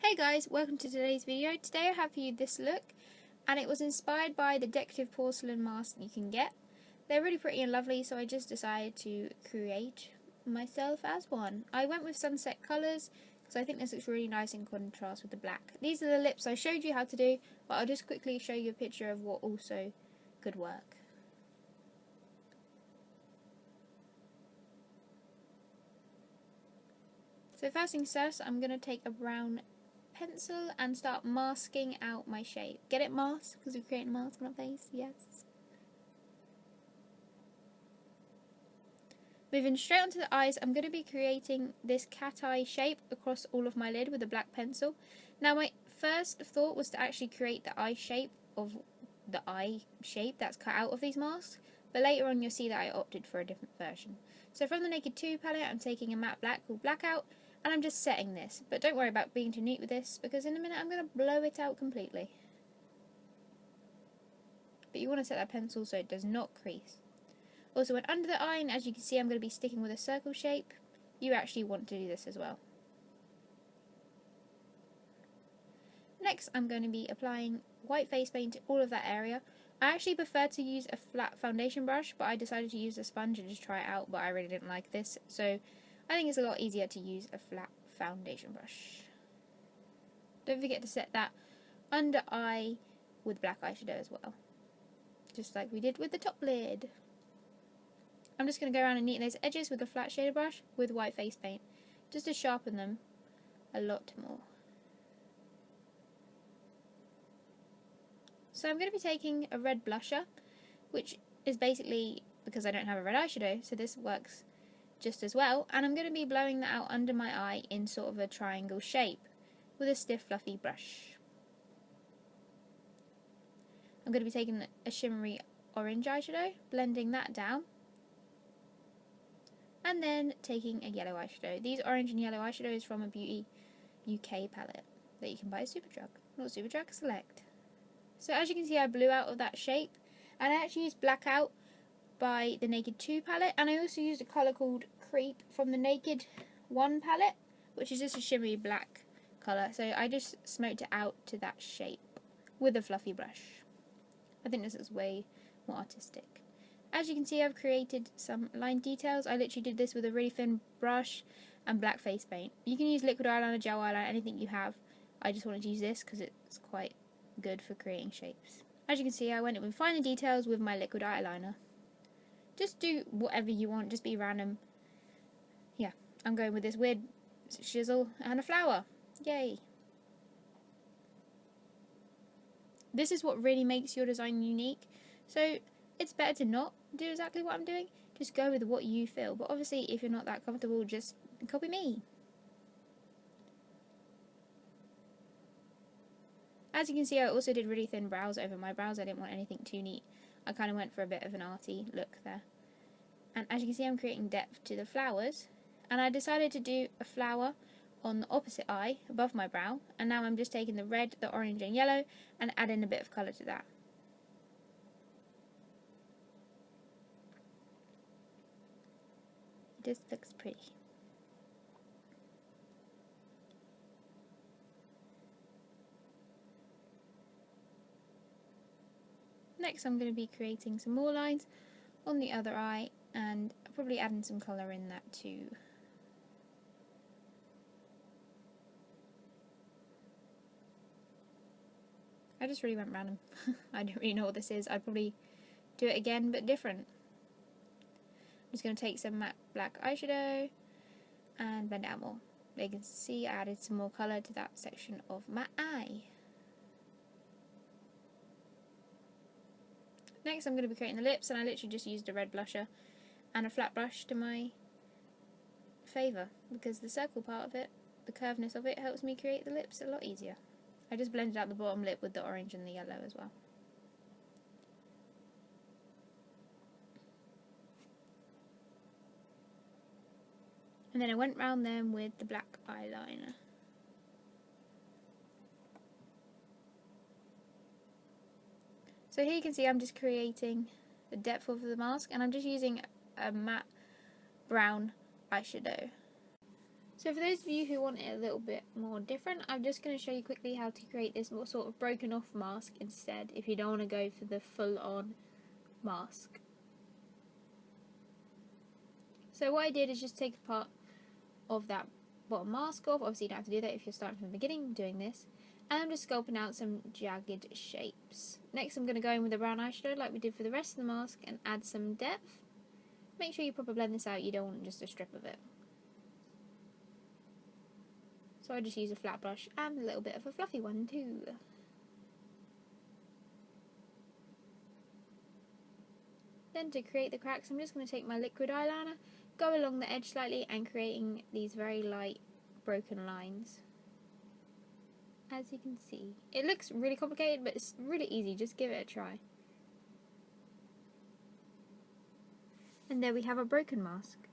Hey guys, welcome to today's video. Today I have for you this look, and it was inspired by the decorative porcelain masks you can get. They're really pretty and lovely, so I just decided to create myself as one. I went with sunset colours because I think this looks really nice in contrast with the black. These are the lips I showed you how to do, but I'll just quickly show you a picture of what also could work. So first things first, I'm going to take a brown pencil and start masking out my shape. Get it, mask? Because we're creating a mask on our face, yes. Moving straight onto the eyes, I'm going to be creating this cat eye shape across all of my lid with a black pencil. Now my first thought was to actually create the eye shape that's cut out of these masks, but later on you'll see that I opted for a different version. So from the Naked 2 palette, I'm taking a matte black called Blackout, and I'm just setting this, but don't worry about being too neat with this, because in a minute I'm going to blow it out completely. But you want to set that pencil so it does not crease. Also went under the eye, and as you can see I'm going to be sticking with a circle shape. You actually want to do this as well. Next I'm going to be applying white face paint to all of that area. I actually prefer to use a flat foundation brush, but I decided to use a sponge and just try it out, but I really didn't like this, so I think it's a lot easier to use a flat foundation brush. Don't forget to set that under eye with black eyeshadow as well, just like we did with the top lid. I'm just going to go around and neaten those edges with a flat shader brush with white face paint, just to sharpen them a lot more. So I'm going to be taking a red blusher, which is basically because I don't have a red eyeshadow, so this works just as well, and I'm going to be blowing that out under my eye in sort of a triangle shape with a stiff fluffy brush. I'm going to be taking a shimmery orange eyeshadow, blending that down, and then taking a yellow eyeshadow. These orange and yellow eyeshadows from a Beauty UK palette that you can buy at Superdrug, not Superdrug, Select. So as you can see I blew out of that shape, and I actually used Blackout by the Naked 2 palette, and I also used a colour called Creep from the Naked 1 palette, which is just a shimmery black colour, so I just smoked it out to that shape with a fluffy brush. I think this is way more artistic. As you can see I've created some line details. I literally did this with a really thin brush and black face paint. You can use liquid eyeliner, gel eyeliner, anything you have. I just wanted to use this because it's quite good for creating shapes. As you can see I went in with finer details with my liquid eyeliner. Just do whatever you want, just be random. Yeah, I'm going with this weird chisel and a flower. Yay! This is what really makes your design unique, so it's better to not do exactly what I'm doing. Just go with what you feel, but obviously if you're not that comfortable, just copy me. As you can see I also did really thin brows over my brows. I didn't want anything too neat. I kind of went for a bit of an arty look there. And as you can see I'm creating depth to the flowers, and I decided to do a flower on the opposite eye above my brow, and now I'm just taking the red, the orange and yellow and adding a bit of colour to that. This looks pretty. Next I'm going to be creating some more lines on the other eye, and probably adding some colour in that too. I just really went random. I don't really know what this is. I'd probably do it again but different. I'm just going to take some matte black eyeshadow and blend it out more. You can see I added some more colour to that section of my eye. Next I'm going to be creating the lips, and I literally just used a red blusher and a flat brush to my favour, because the circle part of it, the curvedness of it, helps me create the lips a lot easier. I just blended out the bottom lip with the orange and the yellow as well. And then I went round them with the black eyeliner. So here you can see I'm just creating the depth of the mask, and I'm just using a matte brown eyeshadow. So for those of you who want it a little bit more different, I'm just going to show you quickly how to create this more sort of broken off mask instead, if you don't want to go for the full on mask. So what I did is just take a part of that bottom mask off. Obviously you don't have to do that if you're starting from the beginning doing this. And I'm just sculpting out some jagged shapes. Next I'm going to go in with a brown eyeshadow like we did for the rest of the mask and add some depth. Make sure you proper blend this out, you don't want just a strip of it. So I just use a flat brush and a little bit of a fluffy one too. Then to create the cracks, I'm just going to take my liquid eyeliner, go along the edge slightly and creating these very light broken lines. As you can see. It looks really complicated, but it's really easy, just give it a try. And there we have a broken mask.